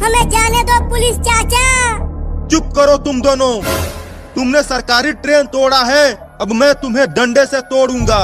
हमें जाने दो पुलिस चाचा। चुप करो तुम दोनों। तुमने सरकारी ट्रेन तोड़ा है, अब मैं तुम्हें डंडे से तोड़ूंगा।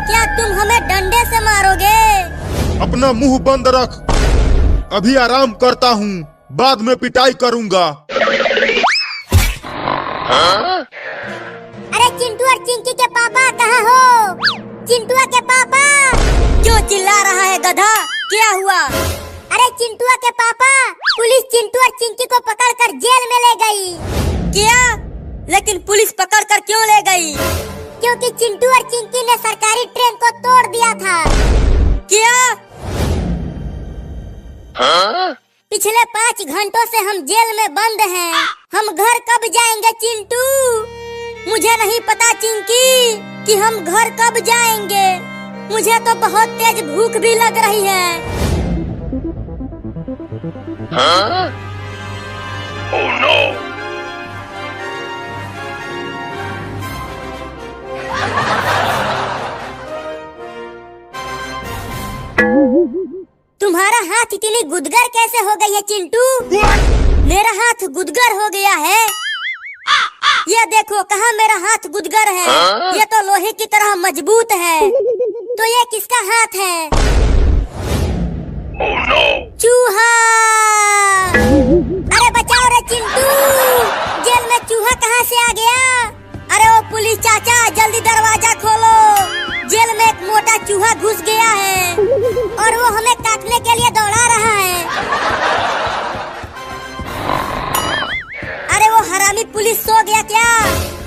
क्या तुम हमें डंडे से मारोगे? अपना मुंह बंद रख। अभी आराम करता हूँ, बाद में पिटाई करूंगा। अरे चिंटू और चिंकी के पापा कहाँ हो? चिंटुआ के पापा। क्यों चिल्ला रहा है गधा? क्या हुआ? अरे चिंटुआ के पापा, पुलिस चिंटू और चिंकी को पकड़कर जेल में ले गई। क्या? लेकिन पुलिस पकड़कर क्यों ले गई? क्योंकि चिंटू और चिंकी ने सरकारी ट्रेन को तोड़ दिया था। क्या? पिछले 5 घंटों से हम जेल में बंद हैं। हम घर कब जाएंगे चिंटू? मुझे नहीं पता चिंकी कि हम घर कब जाएंगे। मुझे तो बहुत तेज भूख भी लग रही है। Oh no! तुम्हारा हाथ इतनी गुदगर कैसे हो गई है चिंटू? मेरा हाथ गुदगर हो गया है। ये देखो कहाँ मेरा हाथ गुदगर है। ये तो लोहे की तरह मजबूत है। तो ये किसका हाथ है? Oh no! चूहा। अरे बचाओ रे चिंटू, जेल में चूहा कहाँ से आ गया? अरे ओ पुलिस चाचा, जल्दी दरवाजा खोलो। जेल में एक मोटा चूहा घुस गया है और वो हमें काटने के लिए दौड़ा रहा है। अरे वो हरामी पुलिस सो गया क्या?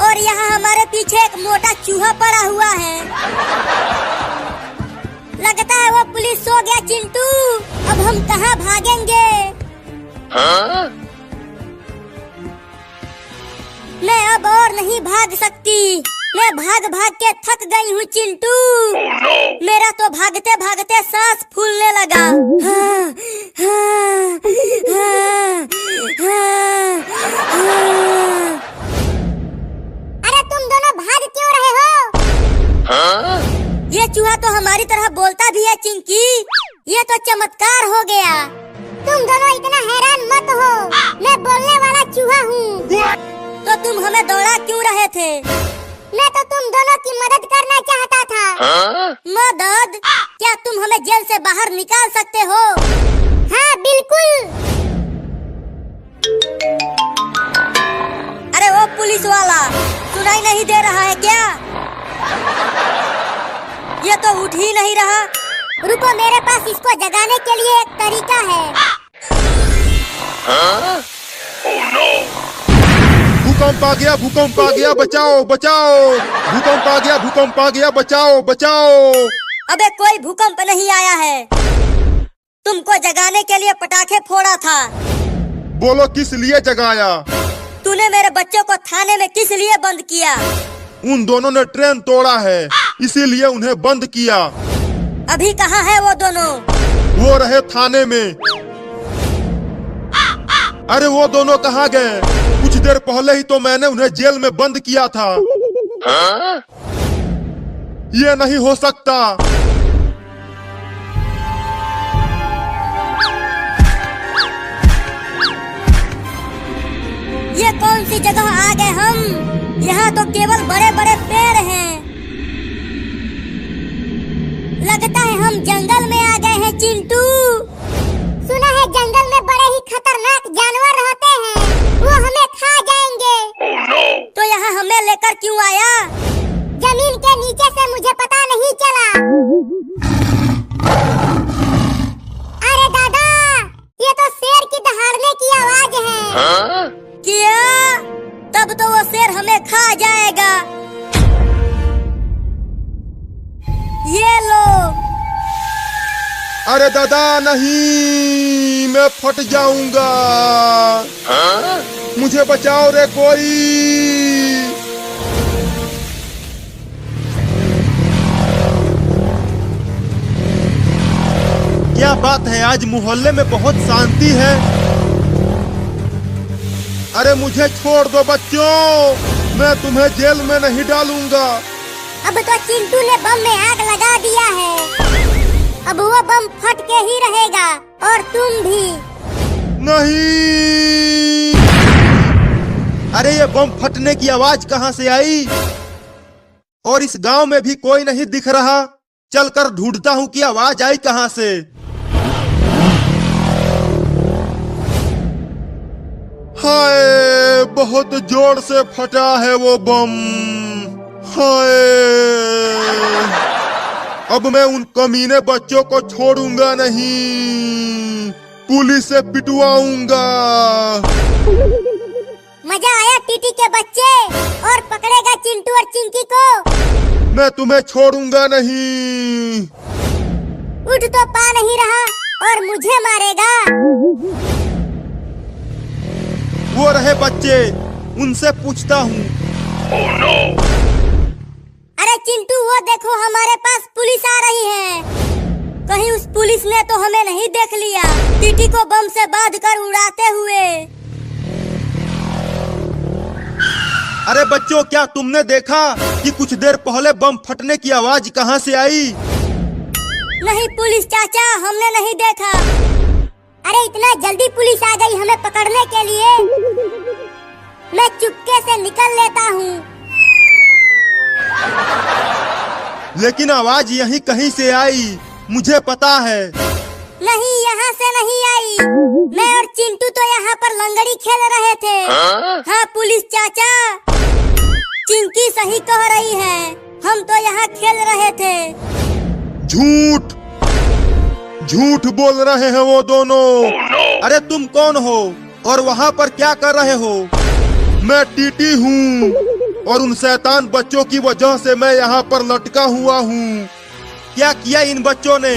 और यहाँ हमारे पीछे एक मोटा चूहा पड़ा हुआ है। लगता है वो पुलिस सो गया चिंटू। अब हम कहाँ भागेंगे? मैं अब और नहीं भाग सकती। मैं भाग भाग के थक गई हूँ चिंटू। Oh no! मेरा तो भागते भागते सांस फूलने लगा। अरे तुम दोनों भाग क्यों रहे हो? ये चूहा तो हमारी तरह बोलता भी है चिंकी। ये तो चमत्कार हो गया। तुम दोनों इतना हैरान मत हो, मैं बोलने वाला चूहा हूँ। तो तुम हमें दौड़ा क्यों रहे थे? मैं तो तुम दोनों की मदद करना चाहता था। मदद? क्या तुम हमें जेल से बाहर निकाल सकते हो? हाँ बिल्कुल। अरे वो पुलिस वाला, सुनाई नहीं दे रहा है क्या? ये तो उठ ही नहीं रहा। रुको, मेरे पास इसको जगाने के लिए एक तरीका है। Oh no! भूकंप आ गया, भूकंप आ गया, बचाओ बचाओ। भूकंप आ गया, भूकंप आ गया, बचाओ बचाओ। अबे कोई भूकंप नहीं आया है। तुमको जगाने के लिए पटाखे फोड़ा था। बोलो किस लिए जगाया? तूने मेरे बच्चों को थाने में किस लिए बंद किया? उन दोनों ने ट्रेन तोड़ा है, इसीलिए उन्हें बंद किया। अभी कहाँ है वो दोनों? वो रहे थाने में। अरे वो दोनों कहाँ गए? कुछ देर पहले ही तो मैंने उन्हें जेल में बंद किया था। ये नहीं हो सकता। ये कौन सी जगह आ गए हम? यहाँ तो केवल बड़े बड़े पेड़ हैं। लगता है हम जंगल में आ गए हैं चिंटू। सुना है जंगल में बड़े ही खतरनाक जानवर होते हैं, वो हमें खा जाएंगे। Oh no! तो यहाँ हमें लेकर क्यों आया? जमीन के नीचे से मुझे पता नहीं चला। अरे दादा, ये तो शेर की दहाड़ने की आवाज है। क्या? तब तो वो शेर हमें खा जाएगा। ये लो। अरे दादा नहीं, मैं फट जाऊंगा। मुझे बचाओ रे कोई। क्या बात है, आज मोहल्ले में बहुत शांति है। अरे मुझे छोड़ दो बच्चों, मैं तुम्हें जेल में नहीं डालूंगा। अब तो चिंटू ने बम में आग लगा दिया है। अब वो बम फट के ही रहेगा और तुम भी। नहीं। अरे ये बम फटने की आवाज कहां से आई? और इस गांव में भी कोई नहीं दिख रहा। चलकर ढूंढता हूं कि आवाज आई कहां से। हाय, बहुत जोर से फटा है वो बम। हाय, अब मैं उन कमीने बच्चों को छोड़ूंगा नहीं, पुलिस से पिटवाऊंगा। मजा आया टीटी के बच्चे? और पकड़ेगा चिंटू और चिंकी को? मैं तुम्हें छोड़ूंगा नहीं। उठ तो पा नहीं रहा और मुझे मारेगा। वो रहे बच्चे, उनसे पूछता हूँ। Oh no! अरे चिंटू, वो देखो हमारे पास पुलिस आ रही है। कहीं उस पुलिस ने तो हमें नहीं देख लिया, टीटी को बम से बांध कर उड़ाते हुए। अरे बच्चों, क्या तुमने देखा कि कुछ देर पहले बम फटने की आवाज कहां से आई? नहीं पुलिस चाचा, हमने नहीं देखा। अरे इतना जल्दी पुलिस आ गई हमें पकड़ने के लिए? मैं चुपके से निकल लेता हूँ। लेकिन आवाज यहीं कहीं से आई, मुझे पता है। नहीं, यहाँ से नहीं आई। मैं और चिंटू तो यहाँ पर लंगड़ी खेल रहे थे। हाँ पुलिस चाचा, चिंकी सही कह रही है, हम तो यहाँ खेल रहे थे। झूठ झूठ बोल रहे हैं वो दोनों। Oh no! अरे तुम कौन हो और वहाँ पर क्या कर रहे हो? मैं टीटी हूँ और उन शैतान बच्चों की वजह से मैं यहाँ पर लटका हुआ हूँ। क्या किया इन बच्चों ने?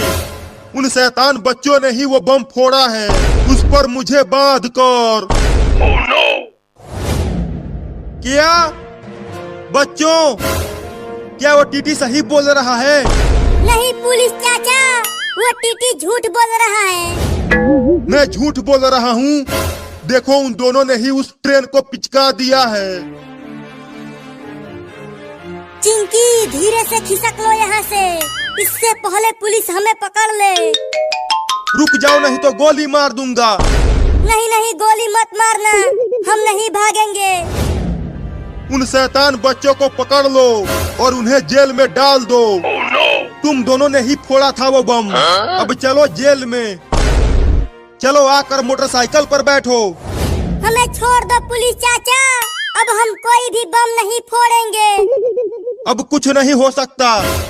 उन शैतान बच्चों ने ही वो बम फोड़ा है, उस पर मुझे बांध कर। Oh no! क्या बच्चों, क्या वो टीटी सही बोल रहा है? नहीं पुलिस चाचा, वो टीटी झूठ बोल रहा है। मैं झूठ बोल रहा हूँ? देखो, उन दोनों ने ही उस ट्रेन को पिचका दिया है। चिंकी धीरे से खिसक लो यहाँ से, इससे पहले पुलिस हमें पकड़ ले। रुक जाओ, नहीं तो गोली मार दूंगा। नहीं नहीं, गोली मत मारना, हम नहीं भागेंगे। उन शैतान बच्चों को पकड़ लो और उन्हें जेल में डाल दो। Oh no! तुम दोनों ने ही फोड़ा था वो बम। अब चलो जेल में। चलो आकर मोटरसाइकिल पर बैठो। हमें छोड़ दो पुलिस चाचा, अब हम कोई भी बम नहीं फोड़ेंगे। अब कुछ नहीं हो सकता,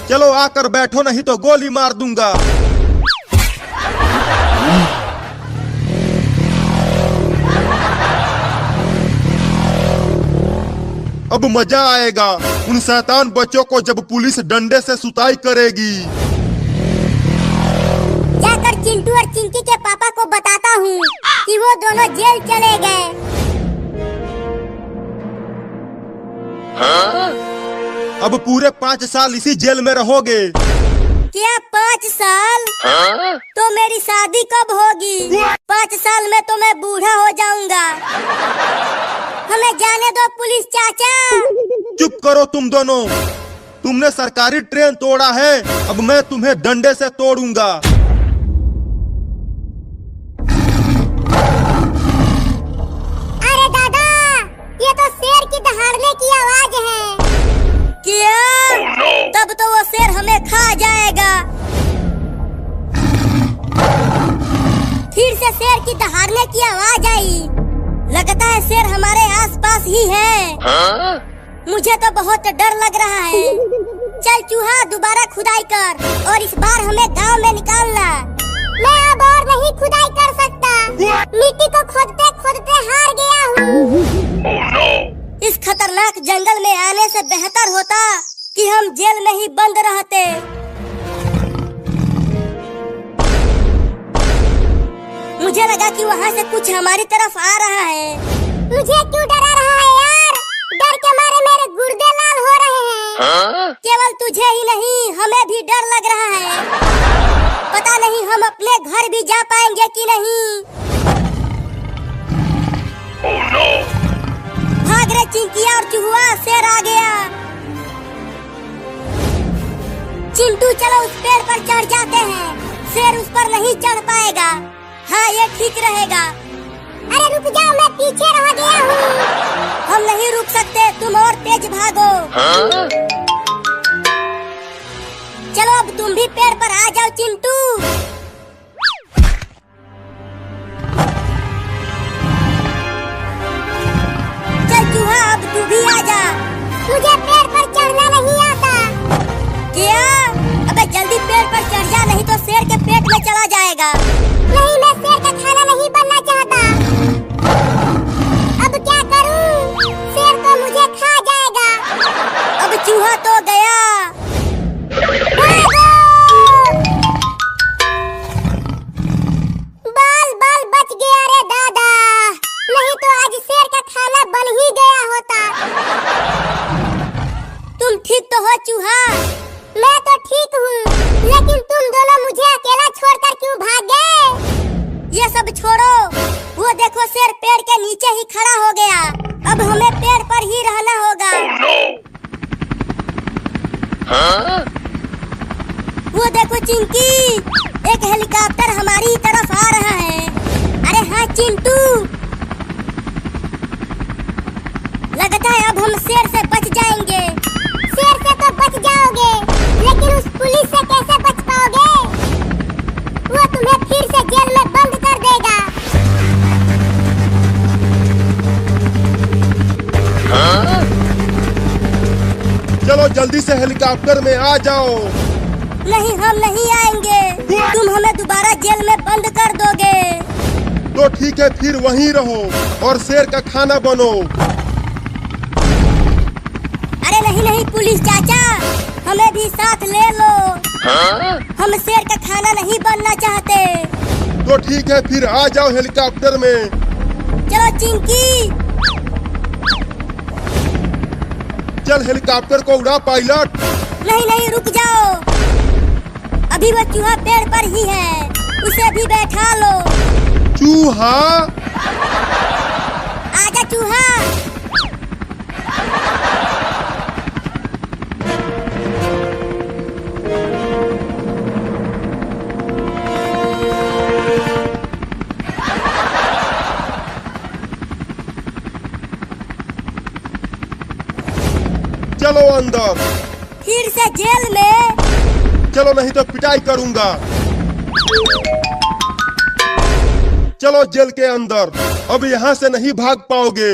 चलो आकर बैठो, नहीं तो गोली मार दूंगा। अब मजा आएगा उन शैतान बच्चों को जब पुलिस डंडे से सुताई करेगी। जाकर चिंटू और चिंकी के पापा को बताता हूँ कि वो दोनों जेल चले गए। अब पूरे 5 साल इसी जेल में रहोगे। क्या 5 साल? तो मेरी शादी कब होगी? 5 साल में तो मैं बूढ़ा हो जाऊंगा। हमें जाने दो पुलिस चाचा। चुप करो तुम दोनों, तुमने सरकारी ट्रेन तोड़ा है, अब मैं तुम्हें डंडे से तोड़ूंगा। अरे दादा, ये तो शेर की दहाड़ने की आवाज है। क्या? Oh no! तब तो वो शेर हमें खा जाएगा। फिर से शेर की दहाड़ने की आवाज आई। लगता है शेर हमारे आसपास ही है। मुझे तो बहुत डर लग रहा है। चल चूहा, दोबारा खुदाई कर और इस बार हमें गांव में निकालना। मैं अब और नहीं खुदाई कर सकता, मिट्टी को खोदते खोदते हार गया हूँ। Oh no! इस खतरनाक जंगल में आने से बेहतर होता कि हम जेल में ही बंद रहते। मुझे लगा कि वहाँ से कुछ हमारी तरफ आ रहा है। मुझे क्यों डरा रहा है यार? डर के मारे मेरे गुर्दे लाल हो रहे हैं। केवल तुझे ही नहीं, हमें भी डर लग रहा है। पता नहीं हम अपने घर भी जा पाएंगे कि नहीं। Oh no! भाग रे चिंकिया और चूहा, शेर आ गया। चिंटू चलो उस पेड़ पर चढ़ जाते हैं, शेर उस पर नहीं चढ़ पाएगा। हाँ ये ठीक रहेगा। अरे रुक जाओ, मैं पीछे रह गया हूँ। हम नहीं रुक सकते, तुम और तेज भागो। चलो अब तुम भी पेड़ पर आ जाओ चिंटू। चल चूहा अब तू भी आ जा। मुझे पेड़ पर चढ़ना नहीं आता। क्या? अबे जल्दी पेड़ पर चढ़ जा, नहीं तो शेर के पेट में चला जाएगा। नहीं, मैं शेर का खाना नहीं बनना चाहता। अब क्या करूं? शेर तो मुझे खा जाएगा। अब चूहा तो गया। भागो! बाल बाल बच गया रे दादा, नहीं तो आज शेर का खाना बन ही गया होता। तुम ठीक तो हो चूहा? मैं तो ठीक हूँ, लेकिन तुम दोनों मुझे अकेला छोड़कर क्यों भाग गए? ये सब छोड़ो, वो देखो शेर पेड़ के नीचे ही खड़ा हो गया। अब हमें पेड़ पर ही रहना होगा। Oh no! वो देखो चिंकी, एक हेलीकॉप्टर हमारी तरफ आ रहा है। अरे हाँ चिंटू, लगता है अब हम शेर से बच जाएंगे। शेर से तो बच जाओगे, लेकिन उस पुलिस से कैसे बच पाओगे? वो तुम्हें फिर से जेल में बंद कर देगा। चलो जल्दी से हेलीकॉप्टर में आ जाओ। नहीं हम नहीं आएंगे, तुम हमें दोबारा जेल में बंद कर दोगे। तो ठीक है, फिर वहीं रहो और शेर का खाना बनो। अरे नहीं नहीं पुलिस चाचा, हमें भी साथ ले लो। हम शेर का खाना नहीं बनना चाहते। तो ठीक है, फिर आ जाओ हेलीकॉप्टर में। चलो चिंकी। चल हेलीकॉप्टर को उड़ा पायलट। नहीं नहीं रुक जाओ, अभी वो चूहा पेड़ पर ही है, उसे भी बैठा लो। चूहा? आजा चूहा। चलो अंदर। फिर से जेल में? चलो नहीं तो पिटाई करूंगा। चलो जेल के अंदर। अब यहाँ से नहीं भाग पाओगे,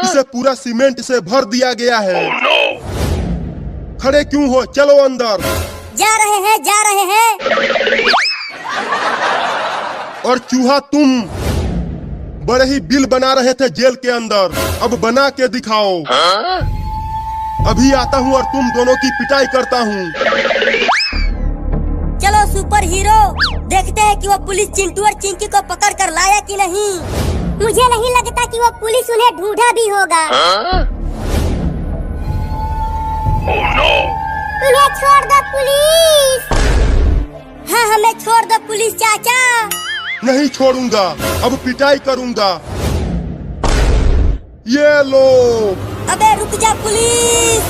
इसे पूरा सीमेंट से भर दिया गया है। Oh no! खड़े क्यों हो? चलो अंदर। जा रहे हैं जा रहे हैं। और चूहा तुम बड़े ही बिल बना रहे थे जेल के अंदर, अब बना के दिखाओ। अभी आता हूँ और तुम दोनों की पिटाई करता हूँ। चलो सुपर हीरो, देखते हैं कि वो पुलिस चिंटू और चिंकी को पकड़ कर लाया कि नहीं। मुझे नहीं लगता कि वो पुलिस उन्हें ढूंढा भी होगा। Oh no! उन्हें छोड़ दो पुलिस। हाँ हमें छोड़ दो पुलिस चाचा। नहीं छोड़ूंगा, अब पिटाई करूंगा। ये लो। अबे रुक जा पुलिस।